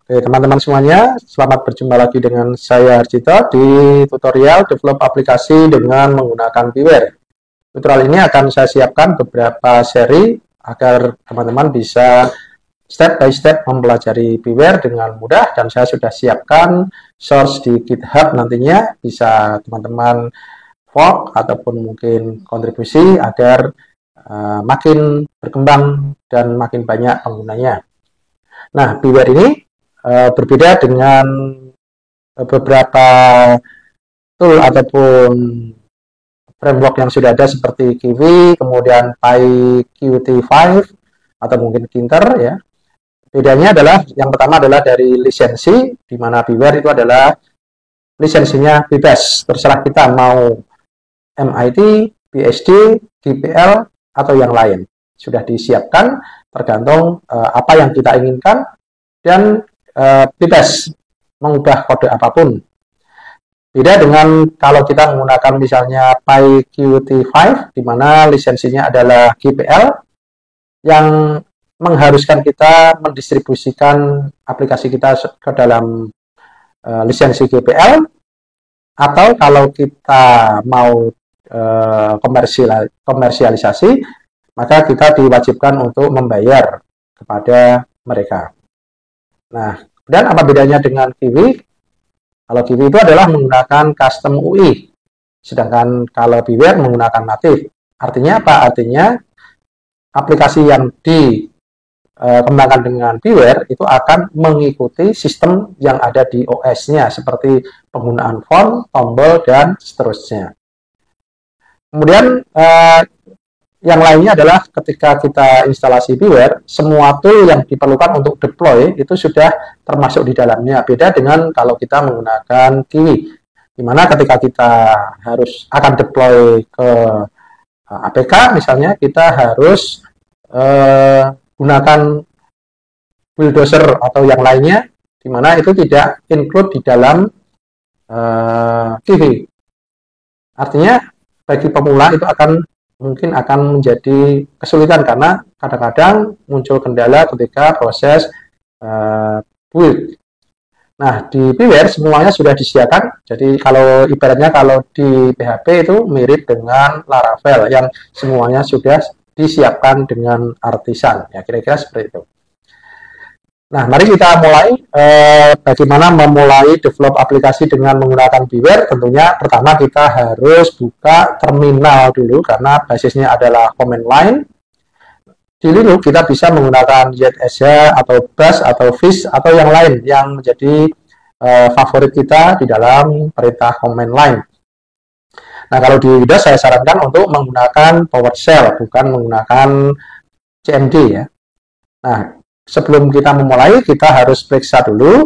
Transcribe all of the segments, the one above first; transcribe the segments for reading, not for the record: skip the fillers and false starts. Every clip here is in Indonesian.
Oke, teman-teman semuanya, selamat berjumpa lagi dengan saya Arjito di tutorial develop aplikasi dengan menggunakan Beware. Tutorial ini akan saya siapkan beberapa seri agar teman-teman bisa step by step mempelajari Beware dengan mudah, dan saya sudah siapkan source di GitHub, nantinya bisa teman-teman fork ataupun mungkin kontribusi agar makin berkembang dan makin banyak penggunanya. Nah, Beware ini berbeda dengan beberapa tool ataupun framework yang sudah ada seperti Kiwi, kemudian PyQt5 atau mungkin Kinter ya. Bedanya adalah yang pertama adalah dari lisensi, di mana Beware itu adalah lisensinya bebas, terserah kita mau MIT, BSD, GPL atau yang lain. Sudah disiapkan tergantung apa yang kita inginkan dan bebas mengubah kode apapun. Beda dengan kalau kita menggunakan misalnya PyQt5, di mana lisensinya adalah GPL, yang mengharuskan kita mendistribusikan aplikasi kita ke dalam lisensi GPL, atau kalau kita mau komersialisasi, maka kita diwajibkan untuk membayar kepada mereka. Nah, kemudian apa bedanya dengan Kiwi? Kalau Kiwi itu adalah menggunakan custom UI, sedangkan kalau Beware menggunakan native. Artinya apa? Artinya aplikasi yang dikembangkan dengan Beware itu akan mengikuti sistem yang ada di OS-nya, seperti penggunaan font, tombol, dan seterusnya. Kemudian yang lainnya adalah ketika kita instalasi Beware, semua tool yang diperlukan untuk deploy itu sudah termasuk di dalamnya. Beda dengan kalau kita menggunakan Kiwi, di mana ketika kita akan deploy ke APK misalnya, kita harus gunakan bulldozer atau yang lainnya, di mana itu tidak include di dalam Kiwi. Artinya bagi pemula itu mungkin akan menjadi kesulitan karena kadang-kadang muncul kendala ketika proses build. Nah, di Beware semuanya sudah disediakan. Jadi kalau ibaratnya kalau di PHP itu mirip dengan Laravel yang semuanya sudah disiapkan dengan artisan. Ya, kira-kira seperti itu. Nah, mari kita mulai bagaimana memulai develop aplikasi dengan menggunakan Beware. Tentunya pertama kita harus buka terminal dulu karena basisnya adalah command line. Di Linux kita bisa menggunakan ZSH atau Bash atau Fish atau yang lain yang menjadi favorit kita di dalam perintah command line. Nah, kalau di Windows saya sarankan untuk menggunakan PowerShell, bukan menggunakan CMD ya. Nah, sebelum kita memulai, kita harus periksa dulu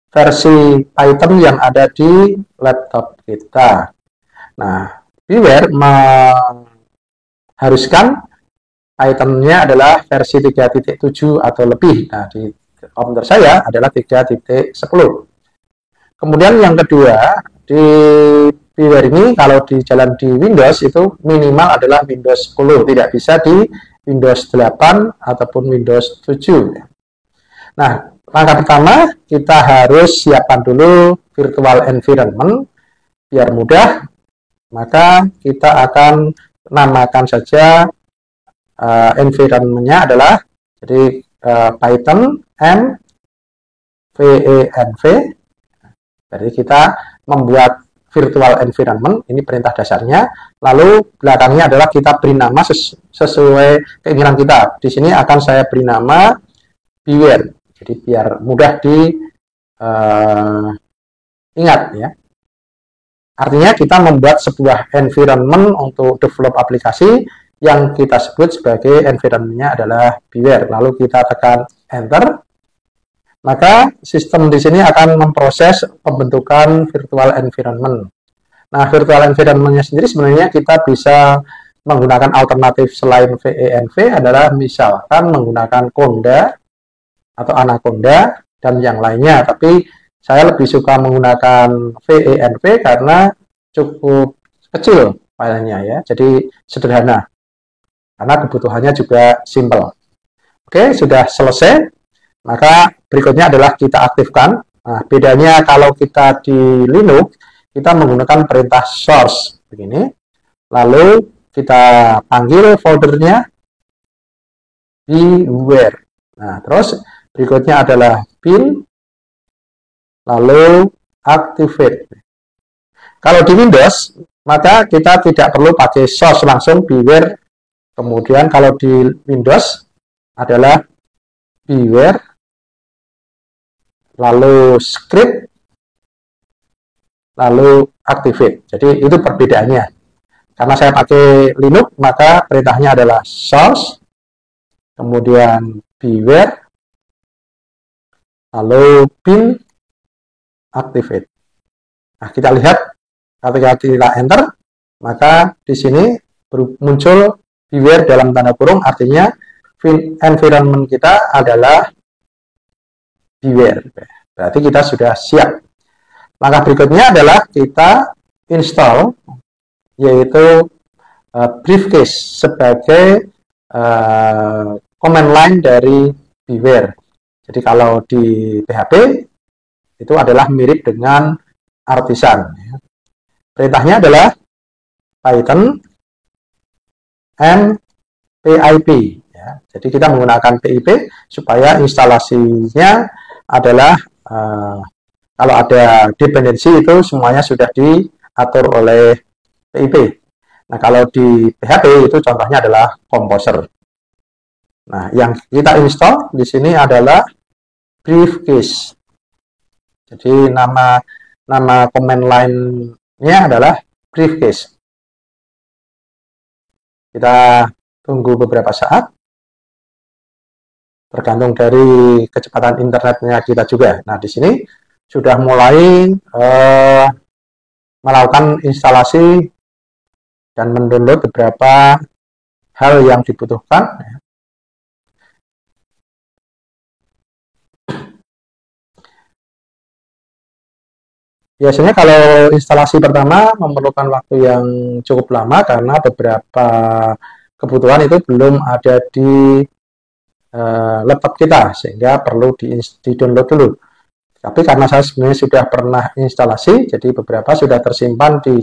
versi Python yang ada di laptop kita. Nah, Beware mengharuskan Python-nya adalah versi 3.7 atau lebih. Nah, di komputer saya adalah 3.10. Kemudian yang kedua, di Beware ini kalau di jalan di Windows itu minimal adalah Windows 10, tidak bisa di Windows 8 ataupun Windows 7. Nah, langkah pertama kita harus siapkan dulu virtual environment biar mudah. Maka kita akan namakan saja environment-nya adalah jadi Python env. Jadi kita membuat virtual environment, ini perintah dasarnya, lalu belakangnya adalah kita beri nama sesuai keinginan kita. Di sini akan saya beri nama Beware, jadi biar mudah diingat ya. Artinya kita membuat sebuah environment untuk develop aplikasi yang kita sebut sebagai environment-nya adalah Beware. Lalu kita tekan Enter. Maka sistem di sini akan memproses pembentukan virtual environment. Nah, virtual environment-nya sendiri sebenarnya kita bisa menggunakan alternatif selain VENV adalah misalkan menggunakan Conda atau Anaconda dan yang lainnya. Tapi saya lebih suka menggunakan VENV karena cukup kecil filenya ya, jadi sederhana. Karena kebutuhannya juga simple. Oke, sudah selesai. Maka berikutnya adalah kita aktifkan. Nah, bedanya kalau kita di Linux, kita menggunakan perintah source begini. Lalu kita panggil foldernya beware. Nah, terus berikutnya adalah bin, lalu activate. Kalau di Windows, maka kita tidak perlu pakai source, langsung beware. Kemudian kalau di Windows adalah beware, lalu script, lalu activate. Jadi itu perbedaannya. Karena saya pakai Linux, maka perintahnya adalah source, kemudian beware, lalu bin, activate. Nah, kita lihat ketika kita enter, maka di sini muncul beware dalam tanda kurung, artinya environment kita adalah beware. Berarti kita sudah siap. Langkah berikutnya adalah kita install, yaitu briefcase sebagai command line dari beware. Jadi kalau di PHP itu adalah mirip dengan artisan. Perintahnya adalah Python pip. Ya. Jadi kita menggunakan pip supaya instalasinya adalah kalau ada dependensi itu semuanya sudah diatur oleh pip. Nah, kalau di PHP itu contohnya adalah Composer. Nah, yang kita install di sini adalah briefcase. Jadi nama command line-nya adalah briefcase. Kita tunggu beberapa saat. Tergantung dari kecepatan internetnya kita juga. Nah, di sini sudah mulai melakukan instalasi dan mendownload beberapa hal yang dibutuhkan. Biasanya kalau instalasi pertama memerlukan waktu yang cukup lama karena beberapa kebutuhan itu belum ada di laptop kita, sehingga perlu di-download dulu. Tapi karena saya sebenarnya sudah pernah instalasi, jadi beberapa sudah tersimpan di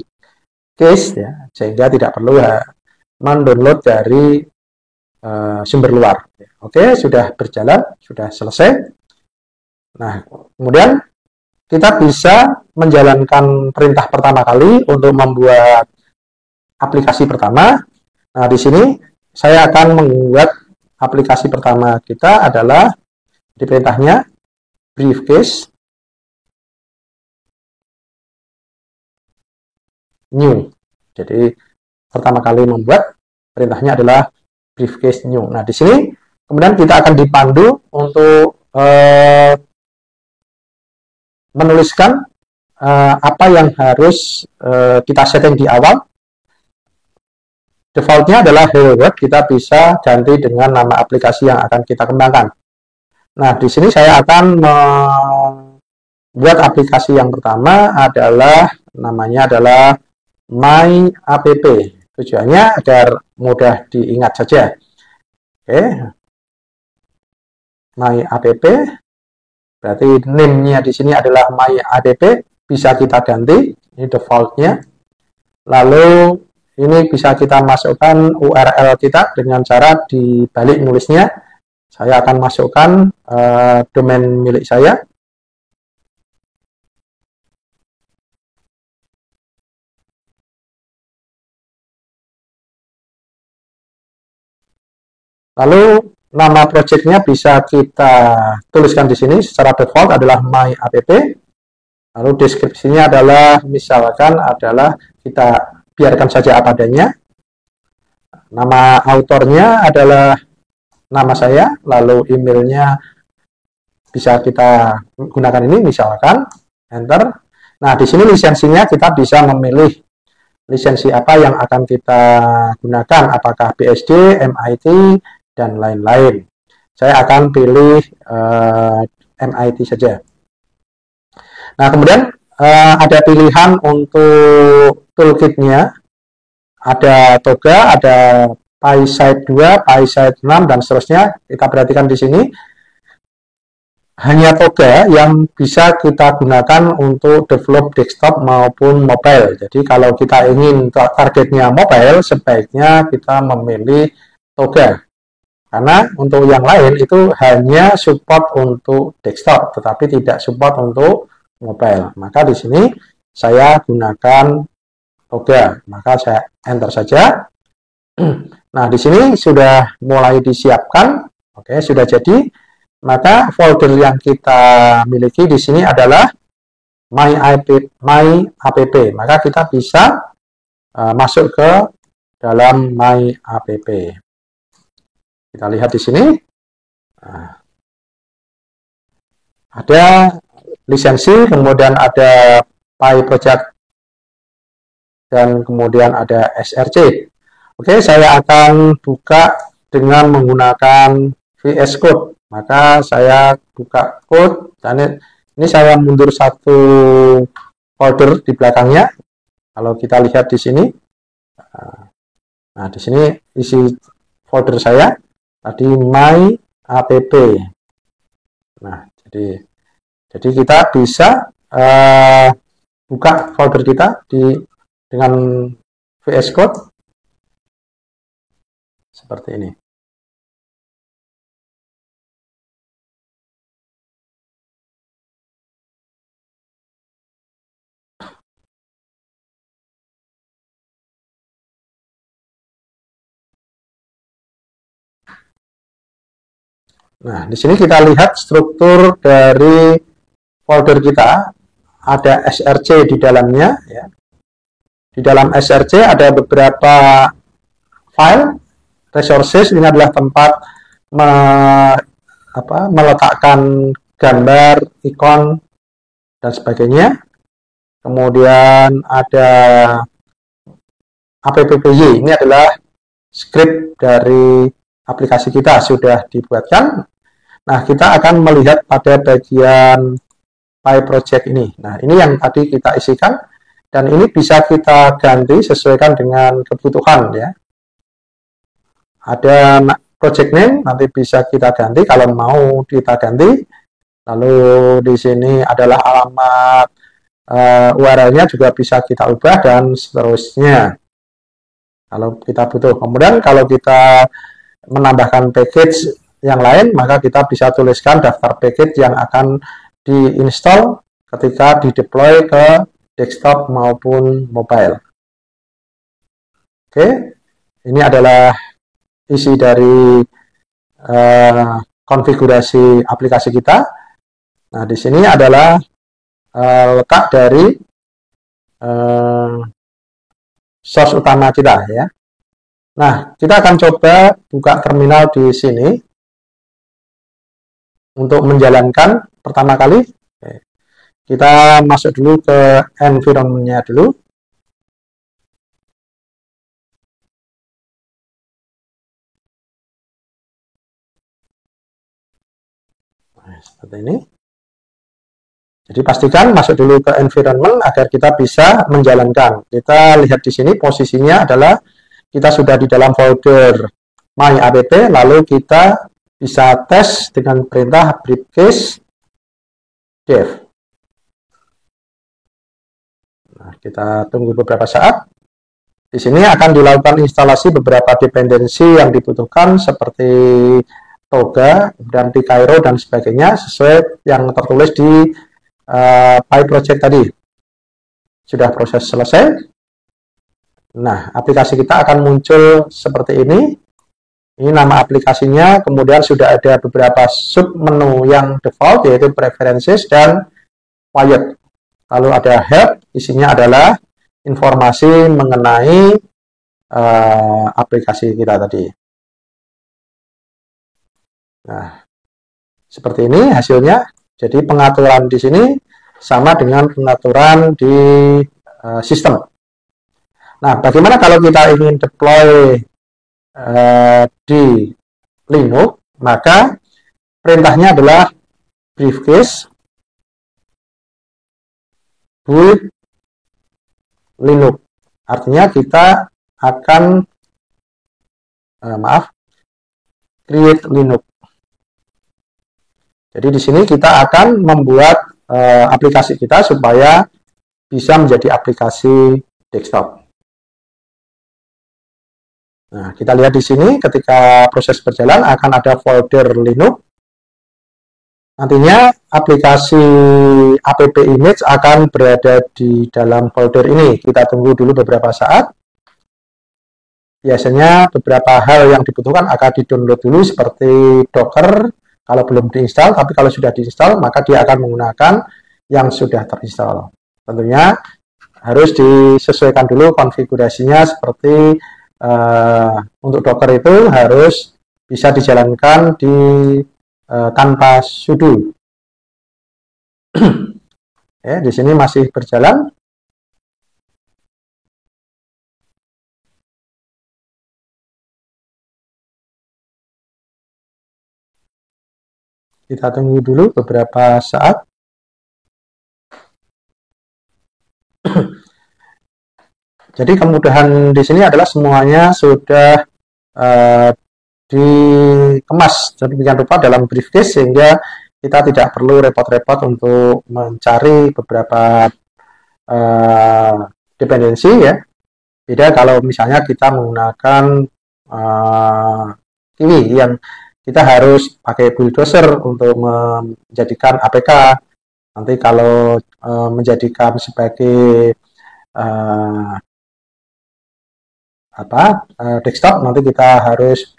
case, ya, sehingga tidak perlu mendownload dari sumber luar. Oke, sudah berjalan, sudah selesai. Nah, kemudian kita bisa menjalankan perintah pertama kali untuk membuat aplikasi pertama. Nah, di sini saya akan membuat aplikasi pertama kita adalah di perintahnya briefcase new. Jadi pertama kali membuat perintahnya adalah briefcase new. Nah, di sini kemudian kita akan dipandu untuk menuliskan apa yang harus kita setting di awal. Defaultnya adalah Hello World, kita bisa ganti dengan nama aplikasi yang akan kita kembangkan. Nah, di sini saya akan membuat aplikasi yang pertama adalah namanya adalah My App. Tujuannya agar mudah diingat saja. Oke. My App. Berarti name-nya di sini adalah My App, bisa kita ganti, ini defaultnya. Lalu ini bisa kita masukkan URL kita dengan cara dibalik nulisnya. Saya akan masukkan domain milik saya. Lalu nama projectnya bisa kita tuliskan di sini. Secara default adalah My App. Lalu deskripsinya adalah misalkan adalah kita biarkan saja apa adanya. Nama autornya adalah nama saya, lalu emailnya bisa kita gunakan ini, misalkan enter. Nah, di sini lisensinya kita bisa memilih lisensi apa yang akan kita gunakan, apakah BSD, MIT, dan lain-lain. Saya akan pilih MIT saja. Nah, kemudian ada pilihan untuk toolkitnya, ada Toga, ada PySide 2, PySide 6, dan seterusnya. Kita perhatikan di sini, hanya Toga yang bisa kita gunakan untuk develop desktop maupun mobile. Jadi kalau kita ingin targetnya mobile, sebaiknya kita memilih Toga. Karena untuk yang lain itu hanya support untuk desktop, tetapi tidak support untuk mobile. Maka di sini saya gunakan Toga. Maka saya enter saja. Nah, di sini sudah mulai disiapkan. Oke, sudah jadi. Maka folder yang kita miliki di sini adalah my app. Maka kita bisa masuk ke dalam my app. Kita lihat di sini ada lisensi, kemudian ada PyProject, dan kemudian ada SRC. Oke, saya akan buka dengan menggunakan VS Code. Maka saya buka code, dan ini saya mundur satu folder di belakangnya. Kalau kita lihat di sini, nah di sini isi folder saya tadi my app. Nah, jadi kita bisa buka folder kita dengan VS Code seperti ini. Nah, di sini kita lihat struktur dari folder kita, ada SRC di dalamnya. Ya. Di dalam SRC ada beberapa file, resources, ini adalah tempat meletakkan gambar, ikon, dan sebagainya. Kemudian ada appy, ini adalah script dari aplikasi kita sudah dibuatkan. Nah, kita akan melihat pada bagian PyProject ini. Nah, ini yang tadi kita isikan, dan ini bisa kita ganti sesuaikan dengan kebutuhan ya. Ada project name, nanti bisa kita ganti kalau mau kita ganti. Lalu di sini adalah alamat URL-nya juga bisa kita ubah, dan seterusnya kalau kita butuh. Kemudian kalau kita menambahkan package yang lain, maka kita bisa tuliskan daftar package yang akan diinstal ketika dideploy ke desktop maupun mobile. Oke, ini adalah isi dari konfigurasi aplikasi kita. Nah, di sini adalah letak dari source utama kita ya. Nah, kita akan coba buka terminal di sini untuk menjalankan pertama kali. Kita masuk dulu ke environment-nya dulu. Nah, seperti ini. Jadi pastikan masuk dulu ke environment agar kita bisa menjalankan. Kita lihat di sini posisinya adalah kita sudah di dalam folder my app, lalu kita bisa tes dengan perintah briefcase dev. Nah, kita tunggu beberapa saat. Di sini akan dilakukan instalasi beberapa dependensi yang dibutuhkan seperti Toga dan Cairo dan sebagainya sesuai yang tertulis di PyProject tadi. Sudah proses selesai. Nah, aplikasi kita akan muncul seperti ini. Ini nama aplikasinya, kemudian sudah ada beberapa sub menu yang default, yaitu Preferences dan Quiet. Lalu ada Help, isinya adalah informasi mengenai aplikasi kita tadi. Nah, seperti ini hasilnya. Jadi pengaturan di sini sama dengan pengaturan di sistem. Nah, bagaimana kalau kita ingin deploy di Linux? Maka perintahnya adalah briefcase build Linux. Artinya kita akan create Linux. Jadi di sini kita akan membuat aplikasi kita supaya bisa menjadi aplikasi desktop. Nah, kita lihat di sini ketika proses berjalan akan ada folder Linux. Nantinya aplikasi app image akan berada di dalam folder ini. Kita tunggu dulu beberapa saat. Biasanya beberapa hal yang dibutuhkan akan di-download dulu seperti Docker kalau belum diinstal, tapi kalau sudah diinstal maka dia akan menggunakan yang sudah terinstall. Tentunya harus disesuaikan dulu konfigurasinya seperti untuk Docker itu harus bisa dijalankan tanpa sudo. Di sini masih berjalan. Kita tunggu dulu beberapa saat. Jadi kemudahan di sini adalah semuanya sudah dikemas sedemikian rupa dalam briefcase sehingga kita tidak perlu repot-repot untuk mencari beberapa dependensi ya. Beda kalau misalnya kita menggunakan Kiwi yang kita harus pakai bulldozer untuk menjadikan APK. Nanti kalau menjadikan sebagai desktop nanti kita harus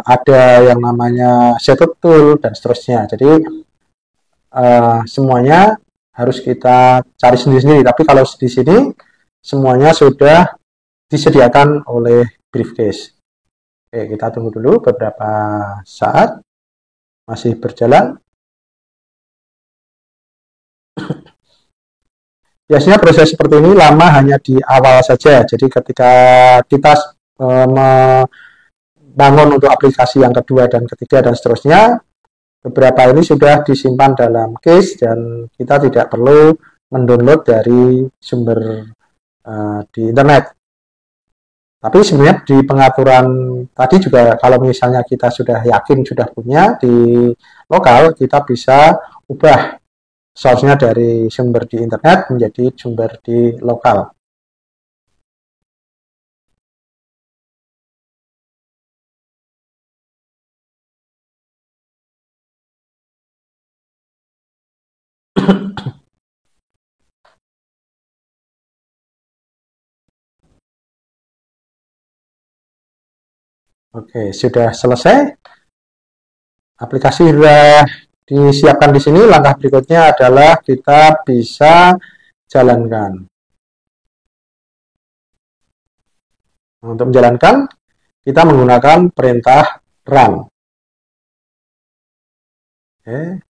ada yang namanya setup tool dan seterusnya. Jadi semuanya harus kita cari sendiri-sendiri. Tapi kalau di sini semuanya sudah disediakan oleh briefcase. Oke, kita tunggu dulu beberapa saat. Masih berjalan. Biasanya proses seperti ini lama hanya di awal saja. Jadi ketika kita membangun untuk aplikasi yang kedua dan ketiga dan seterusnya, beberapa ini sudah disimpan dalam cache dan kita tidak perlu mendownload dari sumber di internet. Tapi sebenarnya di pengaturan tadi juga kalau misalnya kita sudah yakin sudah punya di lokal, kita bisa ubah source-nya dari sumber di internet menjadi sumber di lokal. Oke, sudah selesai. Aplikasi sudah disiapkan di sini. Langkah berikutnya adalah kita bisa jalankan. Untuk menjalankan, kita menggunakan perintah run. Oke.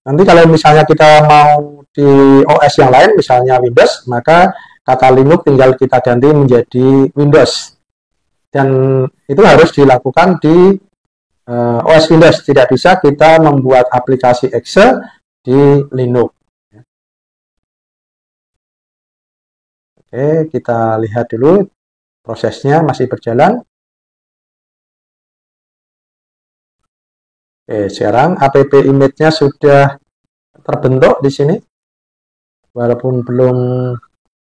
Nanti kalau misalnya kita mau di OS yang lain, misalnya Windows, maka kata Linux tinggal kita ganti menjadi Windows. Dan itu harus dilakukan di OS Windows. Tidak bisa kita membuat aplikasi Excel di Linux. Oke, kita lihat dulu prosesnya masih berjalan. Oke, sekarang app image-nya sudah terbentuk di sini. Walaupun belum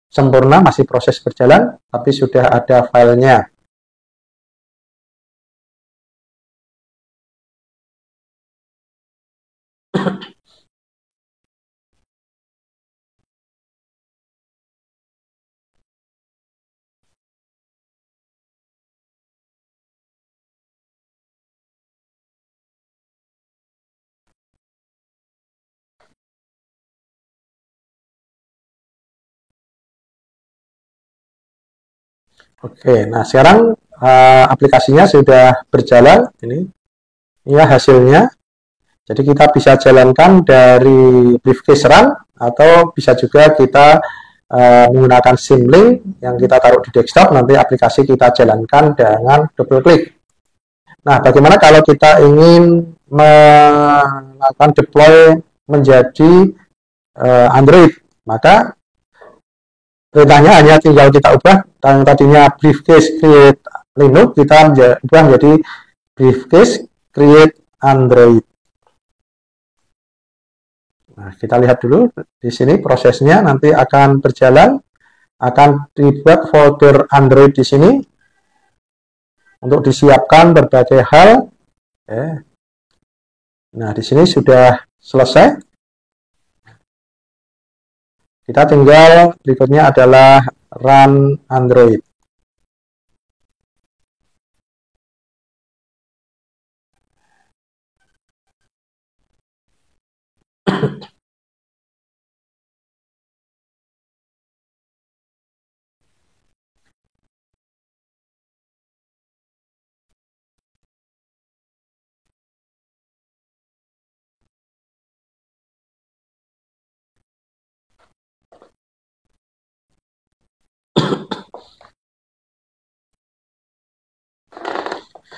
sempurna, masih proses berjalan, tapi sudah ada filenya. Oke, nah sekarang aplikasinya sudah berjalan. Ini ya hasilnya. Jadi kita bisa jalankan dari briefcase run atau bisa juga kita menggunakan Symlink yang kita taruh di desktop, nanti aplikasi kita jalankan dengan double klik. Nah, bagaimana kalau kita ingin melakukan deploy menjadi Android? Maka Perintahnya hanya tinggal kita ubah, yang tadinya briefcase create Linux kita ubah menjadi briefcase create Android. Nah, kita lihat dulu di sini prosesnya nanti akan berjalan, akan dibuat folder Android di sini untuk disiapkan berbagai hal. Nah, di sini sudah selesai. Kita tinggal berikutnya adalah run Android.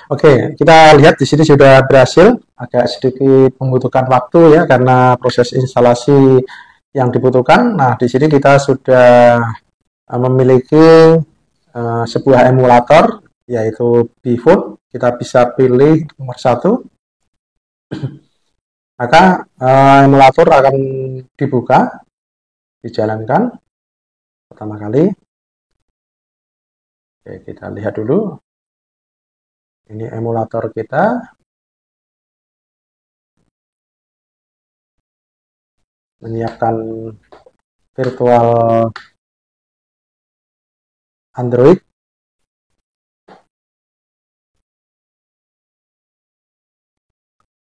Oke, kita lihat di sini sudah berhasil. Agak sedikit membutuhkan waktu ya karena proses instalasi yang dibutuhkan. Nah, di sini kita sudah memiliki sebuah emulator yaitu Bfood. Kita bisa pilih nomor 1. Maka emulator akan dibuka, dijalankan pertama kali. Oke, kita lihat dulu. Ini emulator kita. Menyiapkan virtual Android.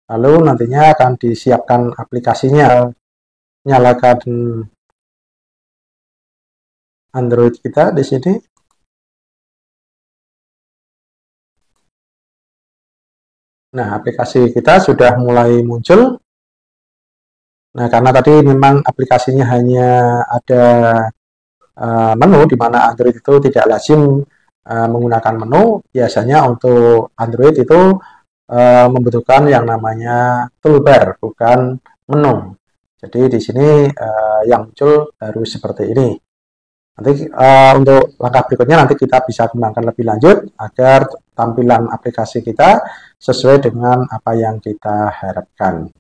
Lalu nantinya akan disiapkan aplikasinya. Nyalakan Android kita di sini. Nah, aplikasi kita sudah mulai muncul. Nah, karena tadi memang aplikasinya hanya ada menu, di mana Android itu tidak lazim menggunakan menu. Biasanya untuk Android itu membutuhkan yang namanya toolbar, bukan menu. Jadi di sini yang muncul baru seperti ini. Nanti untuk langkah berikutnya nanti kita bisa kembangkan lebih lanjut agar tampilan aplikasi kita sesuai dengan apa yang kita harapkan.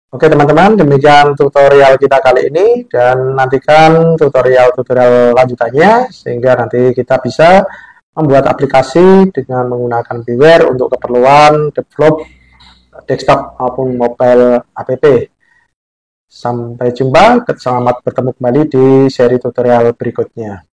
Oke teman-teman, demikian tutorial kita kali ini dan nantikan tutorial-tutorial lanjutannya sehingga nanti kita bisa membuat aplikasi dengan menggunakan Beware untuk keperluan develop desktop maupun mobile app. Sampai jumpa, selamat bertemu kembali di seri tutorial berikutnya.